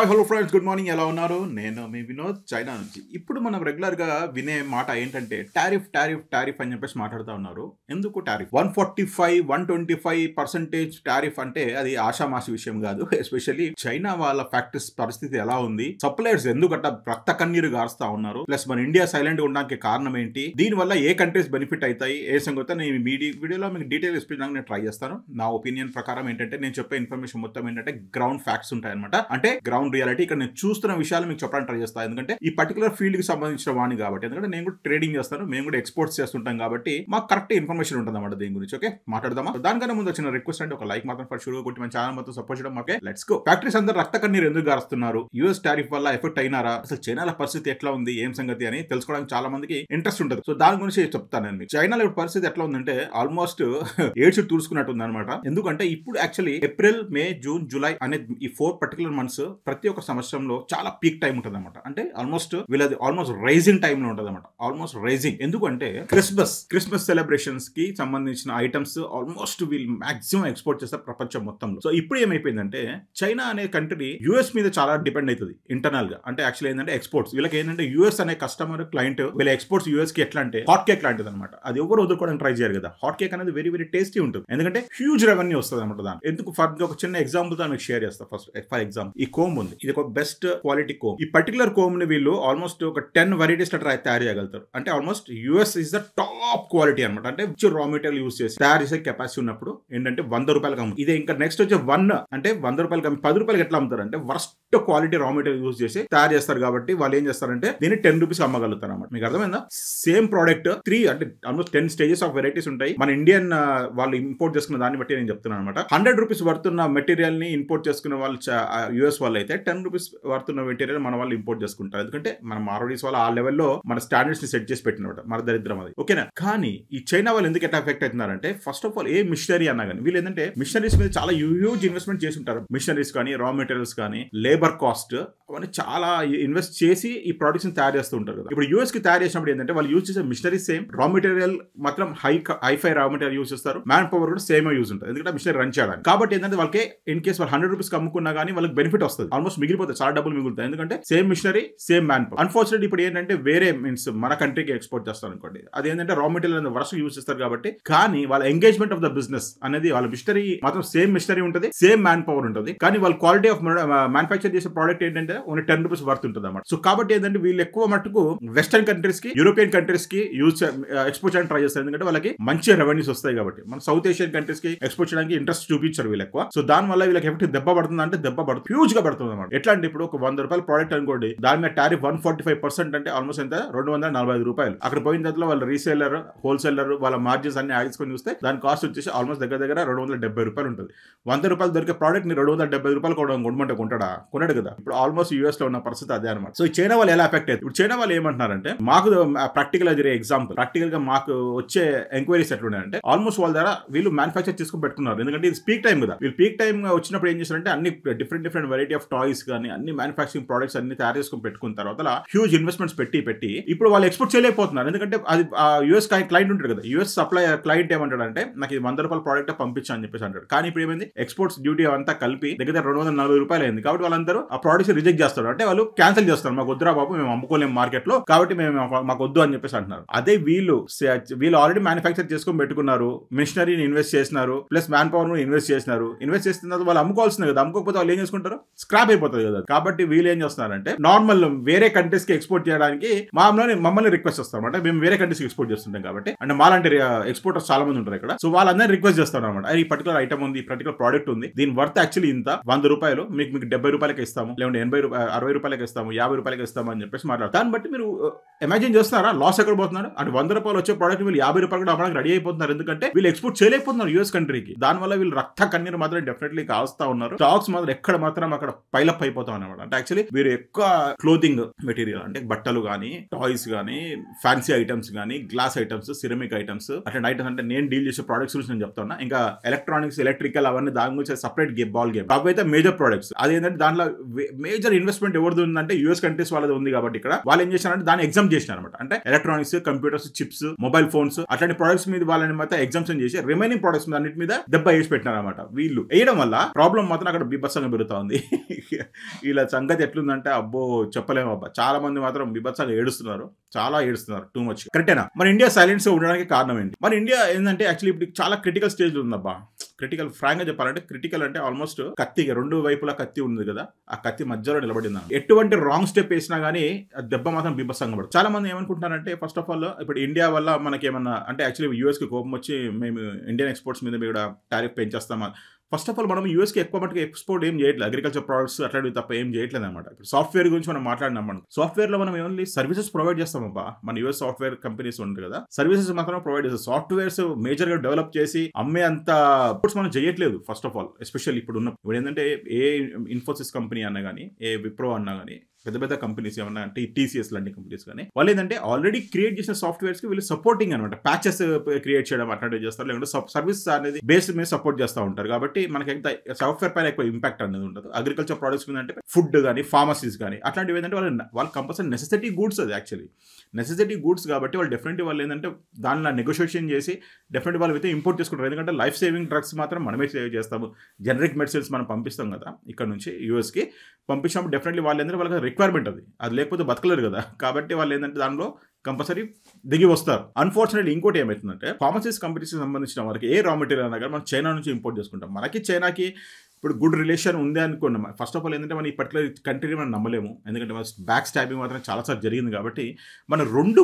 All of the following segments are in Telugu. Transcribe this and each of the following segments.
Hi hello friends, good morning. ఎలా ఉన్నారు? నేను మీ వినోద్, చైనా నుంచి. ఇప్పుడు మనం రెగ్యులర్గా వినే మాట ఏంటంటే టారిఫ్ టారిఫ్ టారిఫ్ అని చెప్పేసి మాట్లాడుతూ ఉన్నారు. ఎందుకు టారిఫ్? 145-125% టారిఫ్ అంటే అది ఆషామాషి విషయం కాదు. ఎస్పెషల్లీ చైనా వాళ్ళ ఫ్యాక్టరీస్ పరిస్థితి ఎలా ఉంది, సప్లయర్స్ ఎందుకంట రక్త కన్నీరు గారుస్తా ఉన్నారు, ప్లస్ మన ఇండియా సైలెంట్ గా ఉండడానికి కారణం ఏంటి, దీనివల్ల ఏ కంట్రీస్ బెనిఫిట్ అవుతాయి, ఏ సంగతి నేను వీడియోలో మీకు డీటెయిల్ ఎక్స్ప్లెయిన్ నేను ట్రై చేస్తాను. నా ఒపీనియన్ ప్రకారం ఏంటంటే నేను చెప్పే ఇన్ఫర్మేషన్ మొత్తం ఏంటంటే గ్రౌండ్ ఫ్యాక్ట్స్ ఉంటాయి అనమాట. అంటే గ్రౌండ్ రియాలిటీ. ఇక్కడ నేను చూస్తున్న విషయాలు మీకు చెప్పడానికి ట్రై చేస్తాను, ఎందుకంటే ఈ పర్టికులర్ ఫీల్డ్ కి సంబంధించిన వాడిని కాబట్టి. ఎందుకంటే నేను కూడా ట్రేడింగ్ చేస్తాను, మేము కూడా ఎక్స్పోర్ట్స్ చేస్తుంటాం కాబట్టి మాకు కరెక్ట్ ఇన్ఫర్మేషన్ ఉంటుంది అన్నమాట దీని గురించి. ఓకే, మాట్లాడదామా? దానికన్నా ముందు వచ్చిన రిక్వెస్ట్ అంటే ఒక లైక్ మాత్రం ఫర్ షూర్ కొట్టి మన ఛానల్ మొత్తం సపోర్ట్ చేయడం. Okay, let's go. ఫ్యాక్టరీస్ అందరూ రక్త కన్నీరు ఎందుకు గారుస్తున్నారు? యూఎస్ టారిఫ్ వల్ల ఎఫెక్ట్ అయినారా? అసలు చైనాల పరిస్థితి ఎట్లా ఉంది, ఏం సంగతి అని తెలుసుకోవడానికి చాలా మందికి ఇంట్రెస్ట్ ఉంటుంది. సో దాని గురించి చెప్తాను నేను మీకు. చైనాలో పరిస్థితి ఎట్లా ఉందంటే ఆల్మోస్ట్ ఏడ్చి తూర్చుకున్నట్టు ఉంది అనమాట. ఎందుకంటే ఇప్పుడు యాక్చువల్లీ ఏప్రిల్, మే, జూన్, జూలై అనే ఈ 4 పర్టికులర్ మంత్స్ ప్రతి ఒక్క సంవత్సరంలో చాలా పీక్ టైం ఉంటుంది అనమాట. అంటే ఆల్మోస్ట్ వీళ్ళది ఆల్మోస్ట్ రైజింగ్ టైమ్ లో ఉంటుంది అనమాట. Almost rising. ఎందుకంటే క్రిస్మస్ సెలబ్రేషన్స్ కి సంబంధించిన ఐటమ్స్ ఆల్మోస్ట్ వీళ్ళు మాక్సిమం ఎక్స్పోర్ట్ చేస్తారు ప్రపంచం మొత్తంలో. సో ఇప్పుడు ఏమైపోయిందంటే చైనా అనే కంట్రీ యూఎస్ మీద చాలా డిపెండ్ అవుతుంది ఇంటర్నల్ గా. అంటే యాక్చువల్లీ ఏంటంటే ఎక్స్పోర్ట్స్ వీళ్ళకి ఏంటంటే యూఎస్ అనే కస్టమర్ క్లయింట్ వీళ్ళ ఎక్స్పోర్ట్స్ యూఎస్ కి ఎట్లా అంటే హాట్ కేక్ లాంటిది అనమాట. అది ఎవరు వదులుకోవడానికి ట్రై చేయరు కదా. హాట్ కేక్ అనేది వెరీ వెరీ టేస్టీ ఉంటుంది, ఎందుకంటే హ్యూజ్ రెవెన్యూ వస్తుంది అనమాట దాని. ఎందుకు ఫర్ ఒక చిన్న ఎగ్జాంపుల్ తో మీకు షేర్ చేస్తా. ఫర్ ఎగ్జాంపుల్ ఈ కోమ్ ఉంది, ఇది ఒక బెస్ట్ క్వాలిటీ కోమ్. ఈ పర్టికులర్ కోమ్ ని వీళ్ళు ఆల్మోస్ట్ ఒక 10 వెరైటీస్ తయారు చేయగలుగుతారు. అంటే almost US is the top quality అనమాట. అంటే రా మెటీరియల్ యూస్ చేసి తయారు చేసే కెపాసిటీ ఉన్నప్పుడు ఏంటంటే 100 రూపాయలకి అమ్ము. ఇదే ఇంకా నెక్స్ట్ వచ్చే 1 అంటే 100 రూపాయలకి అమ్మి 10 రూపాయలకి ఎట్లా అమ్ముతారు అంటే worst quality raw material use చేసి తయారు చేస్తారు. కాబట్టి వాళ్ళు ఏం చేస్తారంటే దీన్ని 10 రూపీస్ అమ్మగలుగుతారు అన్నమాట. మీకు అర్థమైందా? సేమ్ ప్రోడక్ట్ 3 అంటే ఆల్మోస్ట్ 10 స్టేజెస్ ఆఫ్ వెరైటీస్ ఉంటాయి. మన ఇండియన్ వాళ్ళు ఇంపోర్ట్ చేసుకున్న దాన్ని బట్టి నేను చెప్తున్నాను అనమాట. 100 రూపీస్ వర్తున్న మెటీరియల్ ని ఇంపోర్ట్ చేసుకున్న వాళ్ళు యూఎస్ వాళ్ళు అయితే 10 రూపీస్ వర్తున్న మెటీరియల్ మన వాళ్ళు ఇంపోర్ట్ చేసుకుంటారు. ఎందుకంటే మన మారోడీస్ వాళ్ళు ఆ లెవెల్లో మన స్టాండర్డ్స్ ని సెట్ చేసి పెట్టినమాట. మన దరిద్రం అది. ఓకేనా? కానీ ఈ చైనా వాళ్ళు ఎందుకు ఎట్లా ఎఫెక్ట్ అవుతున్నారంటే ఫస్ట్ ఆఫ్ ఆల్ ఏ మిషనరీ అన్నా కానీ వీళ్ళు ఏంటంటే మిషనరీస్ మీద చాలా హ్యూజ్ ఇన్వెస్ట్మెంట్ చేసి ఉంటారు. మిషనరీస్ కానీ, రా మెటీరియల్స్ కానీ, లేబర్ కాస్ట్ అవన్నీ చాలా ఇన్వెస్ట్ చేసి ఈ ప్రొడక్ట్స్ ని తయారు చేస్తూ ఉంటారు కదా. ఇప్పుడు యూఎస్ కి తయారు చేసినప్పుడు ఏంటంటే వాళ్ళు యూజ్ చేసే మిషనరీస్ సేమ్, రా మెటీరియల్ మాత్రం హైఫై రా మెటీరియల్ యూజ్ చేస్తారు. మ్యాన్ పవర్ కూడా సేమ్ యూజ్ ఉంటుంది, ఎందుకంటే మిషనరీ రన్ చేయడానికి. కాబట్టి ఏంటంటే వాళ్ళకి ఇన్ కేస్ వాళ్ళు 100 రూపీస్ అమ్ముకున్నా కానీ వాళ్ళకి బెనిఫిట్ వస్తుంది. ఆల్మోస్ట్ మిగిలిపోతుంది, చాలా డబ్బులు మిగులుతాయి. ఎందుకంటే same machinery, same man power. Unfortunate ఇప్పుడు ఏంటంటే వేరే మీన్స్ మన కంట్రీకి ఎక్స్పోర్ట్ చేస్తారు అనుకోండి, అది ఏంటంటే రా మెటీరియల్ వరుస యూజ్ చేస్తారు. కాబట్టి కానీ వాళ్ళ ఎంగేజ్మెంట్ ఆఫ్ ద బిజినెస్ అనేది వాళ్ళ మిషనరీ మాత్రం సేమ్ మిషనరీ ఉంటుంది, సేమ్ మ్యాన్ పవర్ ఉంటుంది. కానీ వాళ్ళ క్వాలిటీ ఆఫ్ మ్యానుఫ్యాక్చర్ చేసే ప్రోడక్ట్ ఏంటంటే ఓన్లీ 10 రూపీస్ వర్త్ ఉంటుంది అన్నమాట. సో కాబట్టి ఏంటంటే వీళ్ళు ఎక్కువ మట్టుకు వెస్టర్న్ కంట్రీస్ కి, యూరోపియన్ కంట్రీస్ కి ఎక్స్పోర్ట్ చేయడానికి ట్రై చేస్తారు. ఎందుకంటే వాళ్ళకి మంచి రెవెన్యూస్ వస్తాయి కాబట్టి. మన సౌత్ ఏషియన్ కంట్రీస్ కి ఎక్స్పోర్ట్ చేయడానికి ఇంట్రెస్ట్ చూపించారు వీళ్ళు ఎక్కువ. సో దాని వల్ల వీళ్ళకి ఎఫెక్ట్ దెబ్బ పడుతుంది అంటే దెబ్బ పడుతుంది, హ్యూజ్ గా పడుతుంది అన్నమాట. ఎట్లా అంటే ఇప్పుడు ఒక 100 రూపాయల ప్రోడక్ట్ అనుకోండి, దాని మీద టారిఫ్ 145% అంటే ఆల్మోస్ట్ ఎంత 245 రూపాయలు. అక్కడ పోయిన తర్వాత వాళ్ళ రీసేలర్, హోల్సేలర్ వాళ్ళ మార్జిన్స్ అన్ని ఆడుకొని చూస్తే దాని కాస్ట్ వచ్చేసి ఆల్మోస్ట్ దగ్గర 270 రూపాయలు ఉంటుంది. 100 రూపాయలు దొరికే ప్రోడక్ట్ ని 270 రూపాయలు కొనమంటే కొనడు కదా. ఇప్పుడు ఆల్మోస్ట్ యూఎస్ లో ఉన్న పరిస్థితి అదే అనమాట. సో చైనా వాళ్ళు ఎలా ఎఫెక్ట్ అవుతుంది? ఇప్పుడు చైనా వాళ్ళు ఏమంటున్నారంటే మాకు ప్రాక్టికల్ గా జరిగే ఎగ్జాంపుల్, ప్రాక్టికల్ గా మాకు వచ్చే ఎంక్వైరీస్ ఎట్లున్నాయంటే ఆల్మోస్ట్ వాళ్ళ ద్వారా వీళ్ళు మ్యానుఫ్యాక్చర్ చేసుకుని పెట్టుకున్నారు. ఎందుకంటే ఇది పీక్ టైం కదా. వీళ్ళు పీక్ టైం వచ్చినప్పుడు ఏం చేస్తారంటే అన్ని డిఫరెంట్ వెరైటీ ఆఫ్ టాయ్స్ కానీ అన్ని మ్యానుఫ్యాక్చరింగ్ ప్రొడక్ట్స్ అన్ని తయారు చేసుకుని పెట్టుకున్న తర్వాత హ్యూజ్ ఇన్వెస్ట్మెంట్స్ పెట్టి ఇప్పుడు వాళ్ళు ఎక్స్పోర్ట్ చేయలేకపోతున్నారు. ఎందుకంటే అది యూఎస్ క్లయింట్ ఉంటారు కదా, యూఎస్ సప్లై క్లయింట్ ఏమంటాడంటే నాకు ఇది 100 రూపాయల ప్రోడక్ట్ పంపించా అని చెప్పేసి అంటాడు. కానీ ఇప్పుడు ఏమైంది, ఎక్స్పోర్ట్స్ డ్యూటీ అంతా కలిపి దగ్గర 240 రూపాయలు అయింది. కాబట్టి వాళ్ళందరూ ఆ ప్రోడక్ట్స్ రిజెక్ట్ చేస్తారు. అంటే వాళ్ళు క్యాన్సిల్ చేస్తారు, మాకు వద్దురా బాబు, మేము అమ్ముకోలేము మార్కెట్ లో, కాబట్టి మాకు వద్దు అని చెప్పేసి అంటున్నారు. అదే వీళ్ళు ఆల్రెడీ మ్యానుఫ్యాక్చర్ చేసుకొని పెట్టుకున్నారు, మిషనరీని ఇన్వెస్ట్ చేసినారు, ప్లస్ మ్యాన్ పవర్ ఇన్వెస్ట్ చేసినారు. ఇన్వెస్ట్ చేసిన తర్వాత వాళ్ళు అమ్ముకోవాల్సింది కదా, అమ్ముకోకపోతే వాళ్ళు ఏం చేసుకుంటారు, స్క్రాప్ అయిపోతుంది కదా. కాబట్టి వీళ్ళు ఏం చేస్తున్నారంటే నార్మల్ వేరే కంట్రీస్ కి ఎక్స్పోర్ట్ చేయడానికి మమ్మల్ని రిక్వెస్ట్ చేస్తారు అంటే మేము వేరే కంట్రీస్ కి ఎక్స్పోర్ట్ చేస్తుంటాం కాబట్టి. అంటే మాలాంటి ఎక్స్పోర్టర్స్ చాలా మంది ఉంటారు ఇక్కడ. సో వాళ్ళందరినీ రిక్వెస్ట్ చేస్తారు అనమాట. ఈ పర్టికులర్ ఐటమ్ ఉంది, ఈ పర్టికులర్ ప్రోడక్ట్ ఉంది, దీని వర్త్ యాక్చువల్లీ ఇంత 100 రూపాయలు, మీకు 70 రూపాయలకి ఇస్తాము, లేదంటే 60 రూపాయలకి ఇస్తాము, 50 రూపాయలకి ఇస్తాము అని చెప్పేసి మాట్లాడతారు. దాన్ని బట్టి మీరు ఇమాజిన్ చేస్తున్నారా లాస్ ఎక్కడ పోతున్నారు అంటే 100 రూపాయలు వచ్చే ప్రోడక్ట్ వీళ్ళు 50 రూపాయలు కూడా అమ్మడానికి రెడీ అయిపోతున్నారు. ఎందుకంటే వీళ్ళు ఎక్స్పోర్ట్ చేయలేకపోతున్నారు యూఎస్ కంట్రీకి. దానివల్ల వీళ్ళు రక్త కన్నీరు మాత్రం డెఫినెట్లీ కాస్తా ఉన్నారు. స్టాక్స్ మాత్రం ఎక్కడ మాత్రం అక్కడ పైలప్ అయిపోతాం అనమాట. అంటే యాక్చువల్లీ వీరు ఎక్కువ క్లోతింగ్ మెటీరియల్ అంటే బట్టలు కానీ, టాయ్స్ కానీ, ఫ్యాన్సీ ఐటమ్స్ కానీ, గ్లాస్ ఐటమ్స్, సిరమిక్ ఐటమ్స్ అట్లాంటి ఐటమ్స్ అంటే నేను డీల్ చేసే ప్రొడక్ట్స్ గురించి నేను చెప్తాను. ఇంకా ఎలక్ట్రానిక్స్, ఎలక్ట్రికల్ అవన్నీ దాని గురించి సపరేట్ బాల్ గేమ్. అవైతే మేజర్ ప్రొడక్ట్స్. అదేంటంటే దాంట్లో మేజర్ ఇన్వెస్ట్మెంట్ ఎవరిది ఉందంటే యూఎస్ కంట్రీస్ వాళ్ళది ఉంది. కాబట్టి ఇక్కడ వాళ్ళు ఏం చేశారంటే దాన్ని ఎగ్జామ్ చేసినారు అనమాట. అంటే electronics, computers, chips, mobile phones అట్లాంటి ప్రొడక్ట్స్ మీద వాళ్ళని మాత్రం ఎగ్జామ్షన్ చేసి రిమైనింగ్ ప్రొడక్ట్స్ మీద అన్నిటి మీద దెబ్బ వేసి పెట్టినారు అనమాట. వీళ్ళు వేయడం వల్ల ప్రాబ్లం మాత్రం అక్కడ బీభత్సంగా పెరుగుతా ఉంది. ఇలా సంగతి ఎట్లుందంటే అబ్బో చెప్పలేము అబ్బా. చాలా మంది మాత్రం బీభత్సంగా ఏడుస్తున్నారు, చాలా ఏడుస్తున్నారు, టూ మచ్. కరెక్టేనా? మన ఇండియా సైలెన్స్ ఉండడానికి కారణం ఏంటి? మన ఇండియా ఏంటంటే యాక్చువల్లీ ఇప్పుడు చాలా క్రిటికల్ స్టేజ్ ఉందబ్బా. క్రిటికల్, ఫ్రాంక్ గా చెప్పాలంటే క్రిటికల్ అంటే ఆల్మోస్ట్ కత్తి, రెండు వైపులా కత్తి ఉంది కదా, ఆ కత్తి మధ్యలో నిలబడింది. ఎటువంటి రాంగ్ స్టెప్ వేసినా గానీ దెబ్బ మాత్రం బీభత్సంగా పడుతుంది. చాలా మంది ఏమనుకుంటున్నారంటే ఫస్ట్ ఆఫ్ ఆల్ ఇప్పుడు ఇండియా వల్ల మనకి ఏమన్నా అంటే యాక్చువల్లీ యూఎస్ కి కోపం వచ్చి మేము ఇండియన్ ఎక్స్పోర్ట్స్ మీద కూడా టారిఫ్ పెంచేస్తామా. ఫస్ట్ ఆఫ్ ఆల్ మనం యూఎస్కి ఎక్కువ మటుకు ఎక్స్పోర్ట్ ఏం చేయట్లేదు, అగ్రికల్చర్ ప్రొడక్ట్స్ అట్లాంటివి తప్ప ఏం చేయట్లేదు అనమాట. ఇప్పుడు సాఫ్ట్వేర్ గురించి మనం మాట్లాడినాం. మనం సాఫ్ట్వేర్లో మనం ఓన్లీ సర్వీసెస్ ప్రొవైడ్ చేస్తామబ్బా. మన యూఎస్ సాఫ్ట్వేర్ కంపెనీస్ ఉంటుంది కదా, సర్వీసెస్ మాత్రం ప్రొవైడ్ చేస్తాం. సాఫ్ట్వేర్స్ మేజర్గా డెవలప్ చేసి అమ్మే అంత మనం చేయట్లేదు ఫస్ట్ ఆఫ్ ఆల్. ఎస్పెషల్లీ ఇప్పుడు ఏంటంటే ఏ ఇన్ఫోసిస్ కంపెనీ అన్నా కానీ, ఏ విప్రో అన్నా కానీ, పెద్ద పెద్ద కంపెనీస్ ఏమన్నా అంటే టీసీఎస్ లాంటి కంపెనీస్ కానీ వాళ్ళు ఏంటంటే ఆల్రెడీ క్రియేట్ చేసిన సాఫ్ట్వేర్స్ కి వీళ్ళు సపోర్టింగ్ అనమాట, ప్యాచెస్ క్రియేట్ చేయడం అట్లాంటివి చేస్తారు, లేకుంటే సర్వీస్ అనేది బేస్ మీద సపోర్ట్ చేస్తూ ఉంటారు. కాబట్టి మనకి సాఫ్ట్వేర్ పైన ఎక్కువ ఇంపాక్ట్ అనేది ఉండదు. అగ్రికల్చర్ ప్రొడక్ట్స్ మీద అంటే ఫుడ్ కానీ, ఫార్మసీస్ కానీ అట్లాంటివి ఏంటంటే వాళ్ళు కంపల్సరీ నెసెసిటీ గూడ్స్, అది యాక్చువల్లీ నెసెసిటీ గూడ్స్ కాబట్టి వాళ్ళు డెఫినెట్లీ వాళ్ళు ఏంటంటే దానిలో నెగోషియేషన్ చేసి డెఫినెట్లీ వాళ్ళు అయితే ఇంపోర్ట్ చేసుకుంటారు. ఎందుకంటే లైఫ్ సేవింగ్ డ్రగ్స్ మాత్రం మనమే సేవ్ చేస్తాము. జనరిక్ మెడిసిన్స్ మనం పంపిస్తాం కదా ఇక్కడ నుంచి యూఎస్కి, పంపించినప్పుడు డెఫినెట్లీ వాళ్ళు ఏంటంటే వాళ్ళకి రిక్వైర్మెంట్ అది లేకపోతే బతకలేరు కదా. కాబట్టి వాళ్ళు ఏంటంటే దానిలో కంపల్సరీ దిగి వస్తారు. అన్ఫార్చునేట్లీ ఇంకోటి ఏమవుతుందంటే ఫార్మసీస్ కంపెనీస్కి సంబంధించిన వారికి ఏ రా మెటీరియల్ అన్నా కానీ మనం చైనా నుంచి ఇంపోర్ట్ చేసుకుంటాం. మనకి చైనాకి ఇప్పుడు గుడ్ రిలేషన్ ఉంది అనుకున్నాం. ఫస్ట్ ఆఫ్ ఆల్ ఏంటంటే మనం ఈ పర్టికులర్ కంట్రీని మనం నమ్మలేము, ఎందుకంటే మన బ్యాక్ స్టాబింగ్ మాత్రం చాలాసార్లు జరిగింది. కాబట్టి మనం రెండు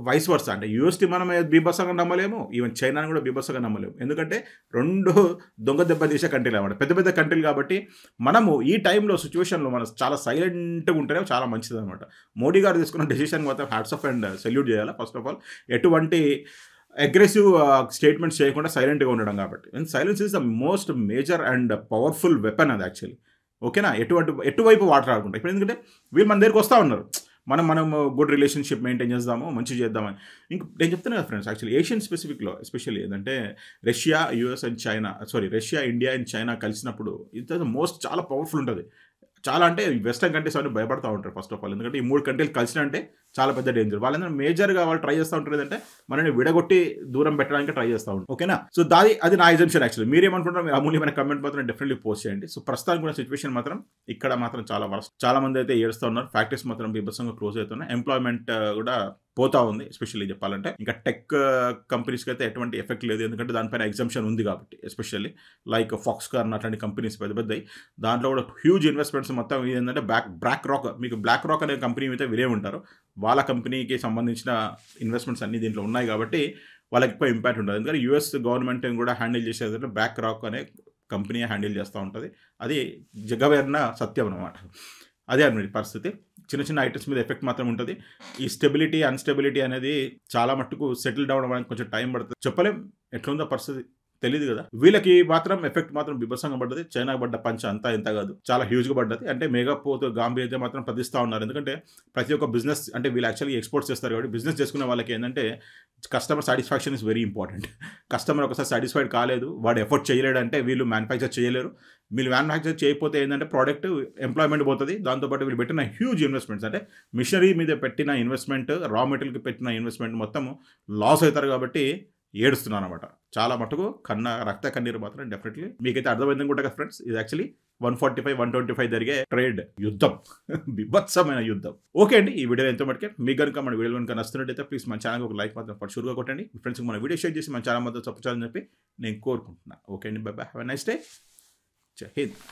వైస్ వర్స అంటే యూఎస్టీ మనం బీభత్సంగా నమ్మలేము, ఈవెన్ చైనాని కూడా బీభత్సంగా నమ్మలేము, ఎందుకంటే రెండు దొంగ దెబ్బ తీసే కంట్రీలు అన్నమాట, పెద్ద పెద్ద కంట్రీలు. కాబట్టి మనము ఈ టైంలో సిచ్యువేషన్లో మనం చాలా సైలెంట్గా ఉంటేనే చాలా మంచిది అనమాట. మోడీ గారు తీసుకున్న డెసిషన్ మాత్రం హ్యాట్స్ ఆఫ్ అండ్ సెల్యూట్ చేయాలి. ఫస్ట్ ఆఫ్ ఆల్ ఎటువంటి అగ్రెసివ్ స్టేట్మెంట్స్ చేయకుండా సైలెంట్గా ఉండడం. కాబట్టి silence is the most major and powerful weapon అది యాక్చువల్లీ. ఓకేనా? ఎటువైపు వాటర్ ఆడుకుంటాం ఇప్పుడు, ఎందుకంటే వీళ్ళు మన దగ్గరికి వస్తూ ఉన్నారు, మనం గుడ్ రిలేషన్షిప్ మెయింటైన్ చేద్దాము, మంచి చేద్దామని. ఇంక నేను చెప్తాను కదా ఫ్రెండ్స్, యాక్చువల్లీ ఏషియన్ స్పెసిఫిక్లో ఎస్పెషల్లీ ఏంటంటే Russia, US and China, Russia, India and China కలిసినప్పుడు ఇట్ మోస్ట్ చాలా పవర్ఫుల్ ఉంటుంది. చాలా అంటే వెస్టర్న్ కంట్రీస్ అన్ని భయపడతా ఉంటారు ఫస్ట్ ఆఫ్ ఆల్, ఎందుకంటే ఈ మూడు కంట్రీలు కలిసిన అంటే చాలా పెద్ద డేంజర్. వాళ్ళందరూ మేజర్గా వాళ్ళు ట్రై చేస్తూ ఉంటారు ఏంటంటే మనని విడగొట్టి దూరం పెట్టడానికి ట్రై చేస్తూ ఉంటారు. ఓకేనా? సో అది నా ఎగ్జంప్షన్ యాక్చువల్లీ. మీరేమనుకుంటారు? మీరు అమూల్యమైన కమెంట్ మాత్రం డెఫినెట్లీ పోస్ట్ చేయండి. సో ప్రస్తుతానికి కూడా సిచ్యువేషన్ మాత్రం ఇక్కడ మాత్రం చాలా వరస్ట్. చాలా మంది అయితే ఏడుస్తూ ఉన్నారు, ఫ్యాక్టరీస్ మాత్రం బీభత్సంగా క్లోజ్ అవుతున్నాయి, ఎంప్లాయ్మెంట్ కూడా పోతా ఉంది. ఎస్పెషల్లీ చెప్పాలంటే ఇంకా టెక్ కంపెనీస్కి అయితే ఎటువంటి ఎఫెక్ట్ లేదు, ఎందుకంటే దానిపైన ఎగ్జంప్షన్ ఉంది కాబట్టి. ఎస్పెషల్లీ లైక్ ఫాక్స్కార్న్ అట్లాంటి కంపెనీస్ పెద్ద పెద్దవి, దాంట్లో కూడా హ్యూజ్ ఇన్వెస్ట్మెంట్స్. మొత్తం ఏంటంటే బ్లాక్ రాక్, మీకు బ్లాక్ రాక్ అనే కంపెనీ అయితే వినే ఉంటారు, వాళ్ళ కంపెనీకి సంబంధించిన ఇన్వెస్ట్మెంట్స్ అన్ని దీంట్లో ఉన్నాయి కాబట్టి వాళ్ళకి ఎక్కువ ఇంపాక్ట్ ఉంటుంది. ఎందుకంటే యూఎస్ గవర్నమెంట్ కూడా హ్యాండిల్ చేసేదంటే బ్లాక్ రాక్ అనే కంపెనీ హ్యాండిల్ చేస్తూ ఉంటుంది. అది జగవేర్న సత్యం అనమాట. అదే అన్నమాట పరిస్థితి. చిన్న చిన్న ఐటమ్స్ మీద ఎఫెక్ట్ మాత్రం ఉంటుంది. ఈ స్టెబిలిటీ, అన్స్టెబిలిటీ అనేది చాలా మట్టుకు సెటిల్ డౌన్ అవ్వడానికి కొంచెం టైం పడుతుంది. చెప్పలేం ఎట్లుందో పరిస్థితి, తెలియదు కదా. వీళ్ళకి మాత్రం ఎఫెక్ట్ మాత్రం బీభత్సంగా పడ్డది. చైనాకు పడ్డ పంచ అంతా ఎంత కాదు, చాలా హ్యూజ్గా పడ్డది. అంటే మేఘపోతు గాంభీర్ అయితే మాత్రం ప్రతిస్తూ ఉన్నారు, ఎందుకంటే ప్రతి ఒక్క బిజినెస్ అంటే వీళ్ళు యాక్చువల్లీ ఎక్స్పోర్ట్స్ చేస్తారు కాబట్టి బిజినెస్ చేసుకునే వాళ్ళకి ఏంటంటే customer satisfaction is very important. Customer ఒకసారి సాటిస్ఫైడ్ కాలేదు, వాడు ఎఫర్ట్ చేయలేడంటే వీళ్ళు మ్యానుఫ్యాక్చర్ చేయలేరు. వీళ్ళు మ్యానుఫ్యాక్చర్ చేయకపోతే ఏంటంటే ప్రోడక్ట్ ఎంప్లాయ్మెంట్ పోతుంది. దాంతోపాటు వీళ్ళు పెట్టిన హ్యూజ్ ఇన్వెస్ట్మెంట్స్ అంటే మిషనరీ మీద పెట్టిన ఇన్వెస్ట్మెంట్, రా మెటీరియల్కి పెట్టిన ఇన్వెస్ట్మెంట్ మొత్తం లాస్ అవుతారు. కాబట్టి ఏడుస్తున్నాను అనమాట చాలా మటుకు. రక్త కన్నీరు మాత్రం డెఫినెట్లీ మీకైతే అర్థమైంది కూడా కదా ఫ్రెండ్స్. ఇది యాక్చువల్లీ 145-125 జరిగే ట్రేడ్ యుద్ధం, బిభత్సమైన యుద్ధం. ఓకే అండి, ఈ వీడియో ఎంతో మటుకే మీకు కనుక మన వీడియో కనుక నచ్చినట్టయితే ప్లీజ్ మన ఛానల్కి ఒక లైక్ మాత్రం షూర్గా కొట్టండి. మీ ఫ్రెండ్స్కి మన వీడియో షేర్ చేసి మన ఛానల్ మాత్రం సపోర్ట్ చేయాలని చెప్పి నేను కోరుకుంటున్నాను. ఓకే అండి, by by, have a nice day, జై హింద్.